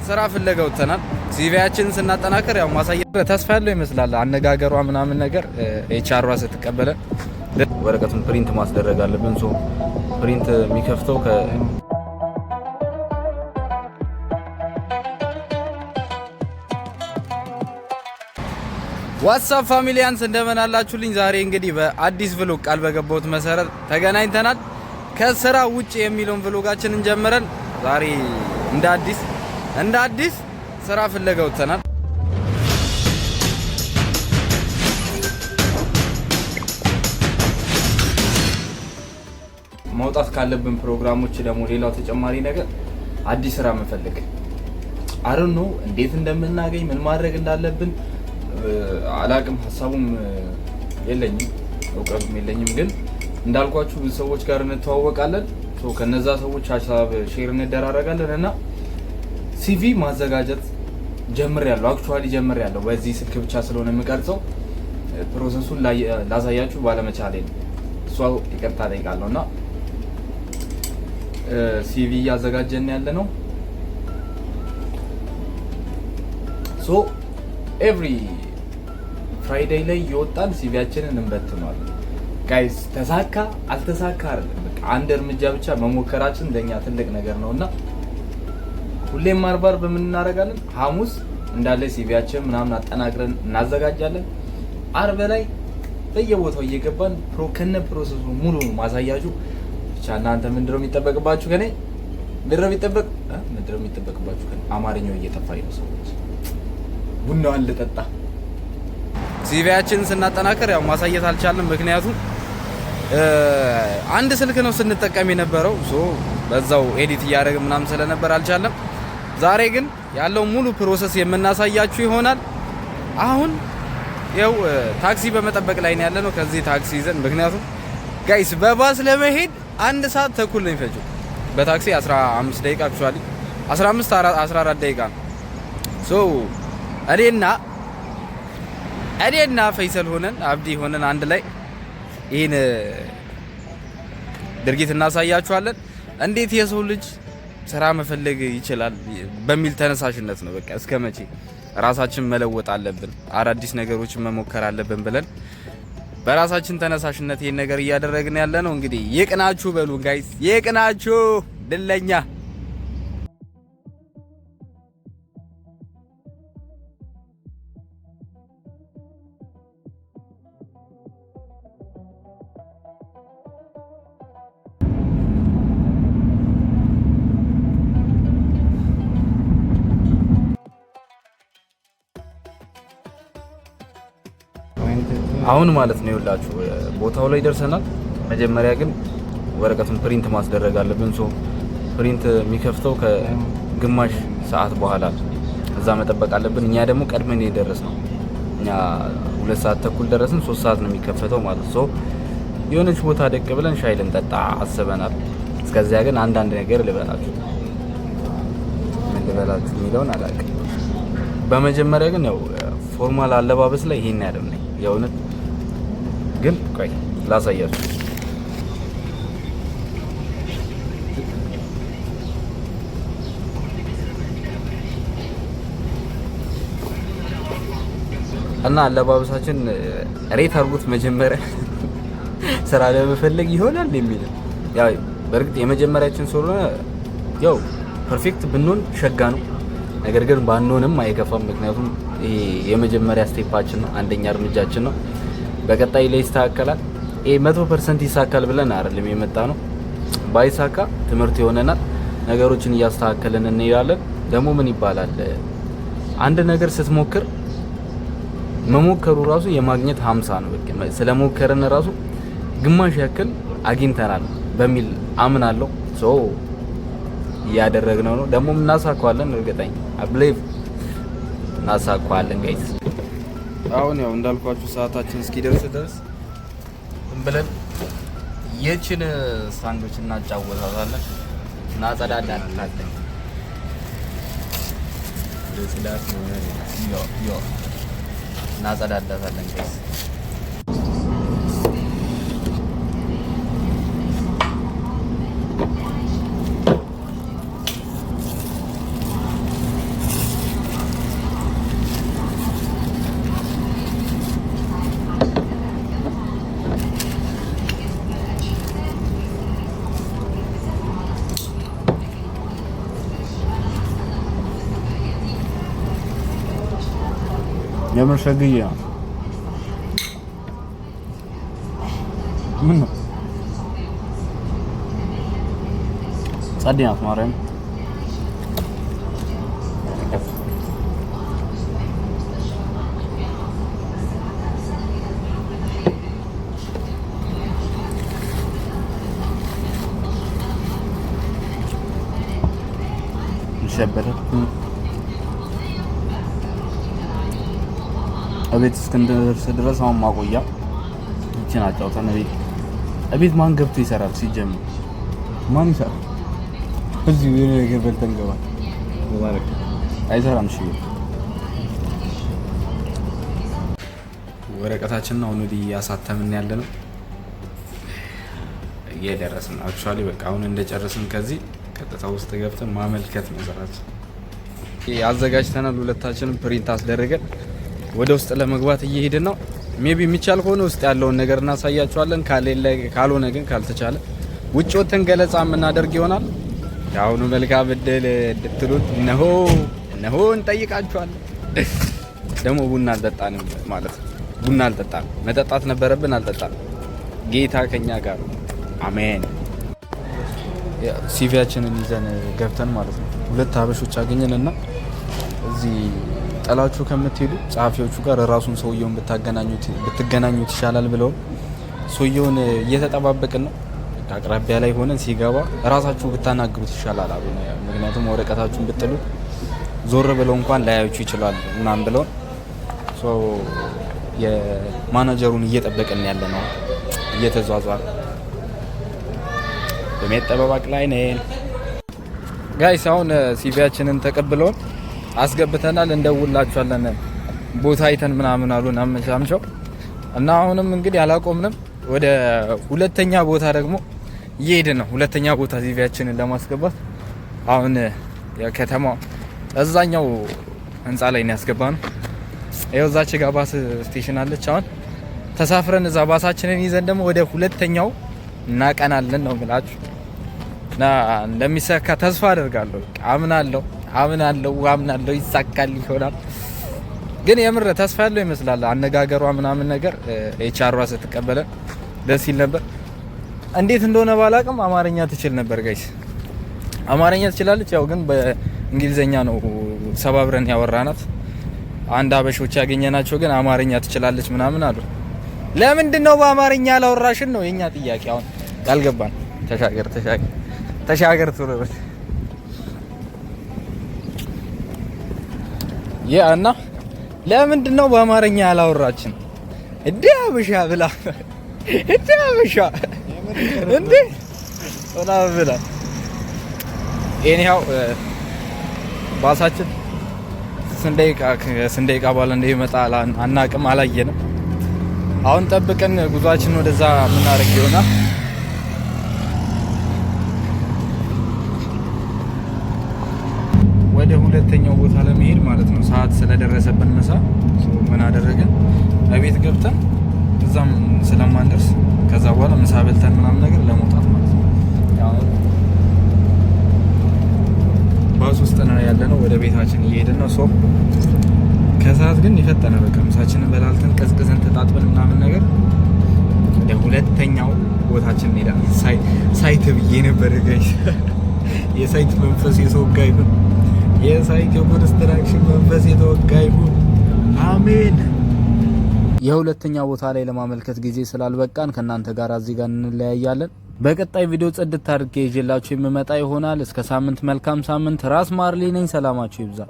ስራ ፍለጋ ወጥተናል። ሲቪያችንን ስናጠናከር ያው ማሳየት ተስፋ ያለው ይመስላል። አነጋገሯ ምናምን ነገር ኤችአርዋ ስትቀበለን ወረቀቱን ፕሪንት ማስደረግ አለብን። ሶ ፕሪንት የሚከፍተው ዋትስአፕ ፋሚሊያንስ እንደምን አላችሁልኝ? ዛሬ እንግዲህ በአዲስ ቭሎግ ቃል በገባሁት መሰረት ተገናኝተናል። ከስራ ውጪ የሚለውን ቭሎጋችንን ጀምረን ዛሬ እንደ አዲስ ስራ ፍለጋ ወጥተናል። መውጣት ካለብን ፕሮግራሞች ደግሞ ሌላው ተጨማሪ ነገር አዲስ ስራ መፈለግ አረን ነው። እንዴት እንደምናገኝ ምን ማድረግ እንዳለብን አላቅም። ሀሳቡም የለኝም እውቀቱም የለኝም። ግን እንዳልኳችሁ ብዙ ሰዎች ጋር እንተዋወቃለን። ከነዛ ሰዎች ሀሳብ ሼር እንደራረጋለን እና ሲቪ ማዘጋጀት ጀምሬያለሁ። አክቹአሊ ጀምሬያለሁ። በዚህ ስልክ ብቻ ስለሆነ የምቀርጸው ፕሮሰሱን ላሳያችሁ ባለመቻሌ ነው። እሷ ይቅርታ ጠይቃለሁ። እና ሲቪ እያዘጋጀን ያለ ነው። ሶ ኤቭሪ ፍራይዴይ ላይ እየወጣን ሲቪያችንን እንበትነዋለን። ጋይስ ተሳካ አልተሳካ አይደለም፣ በቃ አንድ እርምጃ ብቻ መሞከራችን ለኛ ትልቅ ነገር ነውና ሁሌም ማርባር በምናረጋለን። ሐሙስ እንዳለ ሲቪያችን ምናምን አጠናቅረን እናዘጋጃለን። አርብ ላይ በየቦታው እየገባን ከነ ፕሮሰሱ ሙሉ ማሳያችሁ ብቻ። እናንተ ምንድነው የሚጠበቅባችሁ ከኔ? ምንድነው የሚጠበቅባችሁ ከኔ? አማርኛው እየጠፋኝ ነው ሰዎች። ቡናውን ልጠጣ። ሲቪያችንን ስናጠናከር ያው ማሳየት አልቻለም። ምክንያቱም አንድ ስልክ ነው ስንጠቀም የነበረው። በዛው ኤዲት እያደረግን ምናምን ስለነበር አልቻለም። ዛሬ ግን ያለው ሙሉ ፕሮሰስ የምናሳያችሁ ይሆናል። አሁን ያው ታክሲ በመጠበቅ ላይ ነው ያለነው። ከዚህ ታክሲ ይዘን ምክንያቱም ጋይስ በባስ ለመሄድ 1 ሰዓት ተኩል ነው የሚፈጀው። በታክሲ 15 ደቂቃ አክቹአሊ 14 ደቂቃ ነው። እኔና ፈይሰል ሆነን አብዲ ሆነን አንድ ላይ ይሄን ድርጊት እናሳያችኋለን። እንዴት የሰው ልጅ ስራ መፈለግ ይችላል በሚል ተነሳሽነት ነው። በቃ እስከ መቼ ራሳችን መለወጥ አለብን፣ አዳዲስ ነገሮችን መሞከር አለብን ብለን በራሳችን ተነሳሽነት ይሄን ነገር እያደረግን ያለ ነው። እንግዲህ ይቅናችሁ በሉ ጋይስ፣ ይቅናችሁ ድለኛ። አሁን ማለት ነው ይኸውላችሁ ቦታው ላይ ደርሰናል። መጀመሪያ ግን ወረቀቱን ፕሪንት ማስደረግ አለብን። ፕሪንት የሚከፍተው ከግማሽ ሰዓት በኋላ እዛ መጠበቅ አለብን። እኛ ደግሞ ቀድመን የደረስነው እኛ 2 ሰዓት ተኩል ደረስን። 3 ሰዓት ነው የሚከፈተው ማለት ነው። የሆነች ቦታ ደቅ ብለን ሻይ ልንጠጣ አስበናል። እስከዚያ ግን አንዳንድ ነገር ልበላችሁ የሚለውን አላውቅም። በመጀመሪያ ግን ያው ፎርማል አለባበስ ላይ ይሄን ያደም ነኝ የእውነት ግን ቆይ ላሳያችሁ። እና አለባበሳችን ሬት አድርጉት መጀመሪያ ስራ ለመፈለግ ይሆናል የሚል ያው በእርግጥ የመጀመሪያችን ስለሆነ ያው ፐርፌክት ብንሆን ሸጋ ነው። ነገር ግን ባንሆንም አይከፋም። ምክንያቱም ይሄ የመጀመሪያ ስቴፓችን ነው፣ አንደኛ እርምጃችን ነው። በቀጣይ ላይ ይስተካከላል። 100% ይሳካል ብለን አይደለም የመጣ ነው። ባይሳካ ትምህርት ይሆነናል። ነገሮችን እያስተካከለን እንሄዳለን። ደግሞ ምን ይባላል አንድ ነገር ስትሞክር መሞከሩ ራሱ የማግኘት 50 ነው። በቃ ስለሞከረን ራሱ ግማሽ ያክል አግኝተናል በሚል አምናለሁ። እያደረግነው ነው። ደግሞ እናሳካዋለን። እርግጠኛ አብሌቭ እናሳካዋለን ጋይስ። አሁን ያው እንዳልኳችሁ ሰዓታችን እስኪደርስ ድረስ ብለን የችን ሳንዶች እናጫወታታለን፣ እናጸዳዳታለን። ለጽዳት ነው እናጸዳዳታለን ጋይስ። የምር ሸግዬ ነው። ምን ነው ጸዴ ናት ማርያም። ሸበረ እቤት እስክንደርስ ድረስ አሁን ማቆያ እቺን አጫውተን እቤት ማን ገብቶ ይሰራል? ሲጀምር ማን ይሰራል? እዚህ የሆነ ነገር በልተን ገባ ሙባረክ አይሰራም። እሺ ወረቀታችንን አሁን ወዲህ ያሳተምን ያለነው እየደረስን አክቹአሊ በቃ አሁን እንደጨረስን ከዚህ ቀጥታ ውስጥ ገብተን ማመልከት ነው ስራችን። አዘጋጅተናል። ሁለታችንም ፕሪንት አስደረገን ወደ ውስጥ ለመግባት እየሄድን ነው። ሜቢ የሚቻል ከሆነ ውስጥ ያለውን ነገር እናሳያችኋለን። ካልሆነ ግን ካልተቻለ ውጭ ወጥተን ገለጻ የምናደርግ ይሆናል። አሁኑ መልካም እድል እንድትሉት እነሆ እንጠይቃችኋለን። ደግሞ ቡና አልጠጣንም ማለት ነው። ቡና አልጠጣንም። መጠጣት ነበረብን፣ አልጠጣንም። ጌታ ከኛ ጋር አሜን። ሲቪያችንን ይዘን ገብተን ማለት ነው ሁለት ሀበሾች አገኘንና እዚህ ጠላችሁ ከምትሄዱ ጸሐፊዎቹ ጋር ራሱን ሰውየውን ብትገናኙት ይሻላል ብለው ሰውየውን እየተጠባበቅን ነው። አቅራቢያ ላይ ሆነን ሲገባ ራሳችሁ ብታናግሩት ይሻላል አሉ። ምክንያቱም ወረቀታችሁን ብትሉ ዞር ብለው እንኳን ላያዩችሁ ይችላሉ ምናምን ብለው የማናጀሩን እየጠበቅን ያለ ነው። እየተዟዟረ በመጠባበቅ ላይ ነን ጋይስ። አሁን ሲቪያችንን ተቀብለውን አስገብተናል። እንደውላችኋለን ቦታ አይተን ምናምን አሉን አመቻምቸው እና አሁንም እንግዲህ አላቆምንም። ወደ ሁለተኛ ቦታ ደግሞ እየሄድን ነው። ሁለተኛ ቦታ ሲቪያችንን ለማስገባት አሁን የከተማው እዛኛው ህንጻ ላይ ነው ያስገባነው። ይኸው እዛች ጋር ባስ ስቴሽን አለች። አሁን ተሳፍረን እዛ ባሳችንን ይዘን ደግሞ ወደ ሁለተኛው እናቀናለን ነው የምላችሁ እና እንደሚሳካ ተስፋ አደርጋለሁ። አምናለሁ ይሳካል ይሆናል። ግን የምር ተስፋ ያለው ይመስላል። አነጋገሯ ምናምን ነገር ኤችአርዋ ስትቀበለን ደስ ይል ነበር። እንዴት እንደሆነ ባላቅም አማርኛ ትችል ነበር ጋይስ። አማርኛ ትችላለች። ያው ግን በእንግሊዘኛ ነው ሰባብረን ያወራናት። አንድ አበሾች ያገኘናቸው ግን አማርኛ ትችላለች ምናምን አሉ። ለምንድን ነው በአማርኛ ያላወራሽን ነው የኛ ጥያቄ። አሁን ያልገባን ተሻገር ትሩበት እና ለምንድን ነው በአማርኛ ያላወራችን? እንዴ አበሻ ብላ እንዴ አበሻ እንዴ ወላ ብላ ኤኒሃው ባሳችን ስንደቂቃ በኋላ እንደሚመጣ አናቅም፣ አላየንም። አሁን ጠብቀን ጉዟችን ወደዛ ምናረግ ይሆናል። ወደ ሁለተኛው ቦታ ለመሄድ ማለት ነው። ሰዓት ስለደረሰብን ምሳ ምን አደረገን? እቤት ገብተን እዛም ስለማንደርስ ከዛ በኋላ ምሳ በልተን ምናምን ነገር ለመውጣት ማለት ነው። ያው ባስ ውስጥ ነው ያለነው። ወደ ቤታችን እየሄድን ነው። ከሰዓት ግን የፈጠነ በቃ ምሳችንን በላልተን ቀዝቅዘን ተጣጥበን ምናምን ነገር ወደ ሁለተኛው ቦታችን እንሄዳለን። ሳይት ብዬ ነበር ጋይስ። የሳይት መንፈስ የተወጋ ይሁን። የሳይት የኮንስትራክሽን መንፈስ የተወጋ ይሁን። አሜን። የሁለተኛ ቦታ ላይ ለማመልከት ጊዜ ስላልበቃን ከናንተ ጋር እዚህ ጋር እንለያያለን። በቀጣይ ቪዲዮ ጽድት አድርጌ ይዤላችሁ የምመጣ ይሆናል። እስከ ሳምንት መልካም ሳምንት። ራስ ማርሊ ነኝ። ሰላማችሁ ይብዛ።